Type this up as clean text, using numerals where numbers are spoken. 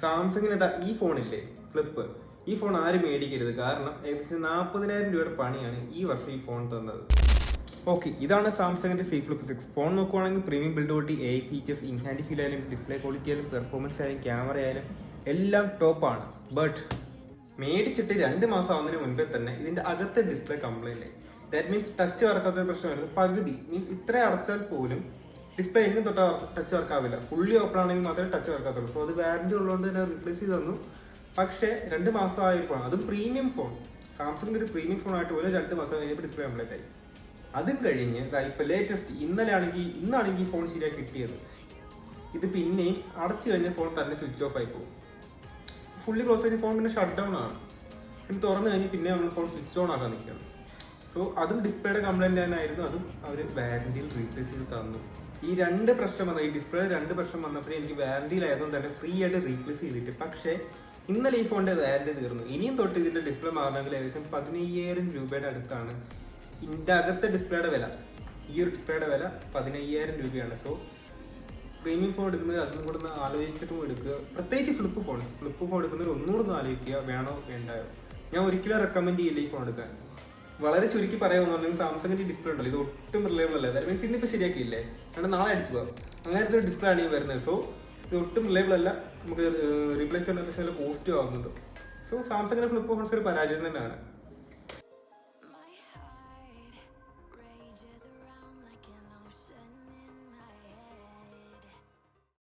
സാംസങ്ങിന് ഈ ഫോണില്ലേ ഫ്ലിപ്പ്, ഈ ഫോൺ ആരും മേടിക്കരുത്. കാരണം ഏകദേശം 40,000 രൂപയുടെ പണിയാണ് ഈ വർഷം ഈ ഫോൺ തന്നത്. ഓക്കെ, ഇതാണ് സാംസങ്ങിന്റെ സി ഫ്ലിപ്പ് 6 ഫോൺ. നോക്കുവാണെങ്കിൽ premium build quality, A features, in hand feel ആയാലും ഡിസ്പ്ലേ ക്വാളിറ്റി ആയാലും പെർഫോമൻസ് ആയാലും ക്യാമറ ആയാലും എല്ലാം ടോപ്പാണ്. ബട്ട് മേടിച്ചിട്ട് 2 മാസം ആവുന്നതിന് മുൻപേ തന്നെ ഇതിന്റെ അകത്തെ display complaint. That means touch വർക്കാത്ത പ്രശ്നമായിരുന്നു. പകുതി മീൻസ് ഇത്ര അടച്ചാൽ പോലും ഡിസ്പ്ലേ എങ്ങും തൊട്ടാ ടച്ച് വർക്കാവില്ല. ഫുള്ളി ഓപ്പൺ ആണെങ്കിൽ മാത്രമേ ടച്ച് വർക്കാത്തുള്ളൂ. സോ അത് വാറന്റി ഉള്ളതുകൊണ്ട് തന്നെ റീപ്ലേസ് ചെയ്ത് തന്നു. പക്ഷേ 2 മാസം ആയപ്പോഴാണ്, അതും പ്രീമിയം ഫോൺ, സാംസങ്ങിന്റെ ഒരു പ്രീമിയം ഫോൺ ആയിട്ട് പോലും 2 മാസം കഴിഞ്ഞപ്പോൾ ഡിസ്പ്ലേ കംപ്ലൈന്റ് ആയി. അതും കഴിഞ്ഞ് ഇപ്പൊ ലേറ്റസ്റ്റ് ഇന്നാണെങ്കിൽ ഫോൺ ശരിയാക്കി കിട്ടിയത്. ഇത് പിന്നെയും അടച്ചു കഴിഞ്ഞ ഫോൺ തന്നെ സ്വിച്ച് ഓഫ് ആയി പോകും. ഫുള്ളി ക്ലോസ് ചെയ്ത ഫോൺ പിന്നെ ഷട്ട് ഡൗൺ ആണ്. പിന്നെ തുറന്നു കഴിഞ്ഞ് പിന്നെ നമ്മൾ ഫോൺ സ്വിച്ച് ഓൺ ആക്കാൻ നിൽക്കണം. സോ അതും ഡിസ്പ്ലേയുടെ കംപ്ലൈന്റ് തന്നെയായിരുന്നു. അതും അവർ വാറന്റിയിൽ റീപ്ലേസ് ചെയ്ത് തന്നു. ഈ 2 പ്രശ്നം വന്നത്, ഈ ഡിസ്പ്ലേ 2 പ്രശ്നം വന്നപ്പോഴേ എനിക്ക് വാറന്റിയിലായതുകൊണ്ട് തന്നെ ഫ്രീ ആയിട്ട് റീപ്ലേസ് ചെയ്തിട്ട്. പക്ഷേ ഇന്നലെ ഈ ഫോണിന്റെ വാറന്റി തീർന്നു. ഇനിയും തൊട്ട് ഇതിന്റെ ഡിസ്പ്ലേ മാറണമെങ്കിൽ ഏകദേശം 15,000 രൂപയുടെ അടുത്താണ് ഇതിന്റെ അകത്തെ ഡിസ്പ്ലേയുടെ വില. ഈ ഒരു ഡിസ്പ്ലേയുടെ വില 15,000 രൂപയാണ്. സോ പ്രീമിയം ഫോൺ എടുക്കുന്നത് അതും കൂടെ ഒന്ന് ആലോചിച്ചിട്ടും എടുക്കുക. പ്രത്യേകിച്ച് ഫ്ലിപ്പ് ഫോൺ എടുക്കുന്നവർ ഒന്നുകൂടെ ഒന്ന് ആലോചിക്കുക, വേണോ വേണ്ടായോ. ഞാൻ ഒരിക്കലും റെക്കമെൻഡ് ചെയ്യില്ല ഈ ഫോൺ എടുക്കാൻ. വളരെ ചുരുക്കി പറയാമെന്നുണ്ടെങ്കിൽ സാംസങ്ങിന്റെ ഡിസ്പ്ലേ ഉണ്ടല്ലോ, ഇത് ഒട്ടും റിലയബിൾ അല്ല. ദാറ്റ് മീൻസ് ഇന്നിപ്പോൾ ശരിയാക്കിയില്ലേ, കാരണം നാളെ അടിച്ചു പോകാം. അങ്ങനത്തെ ഒരു ഡിസ്പ്ലേ ആണ് ഈ വരുന്നത്. സോ ഇത് ഒട്ടും റിലയബിൾ അല്ല. നമുക്ക് റീപ്ലേസ് ചെയ്യാൻ പോസിറ്റീവ് ആവുന്നുണ്ട്. സോ സാംസങ്ങിന്റെ ഫ്ലിപ്പ് ഫോൺസ് ഒരു പരാജയം തന്നെയാണ്.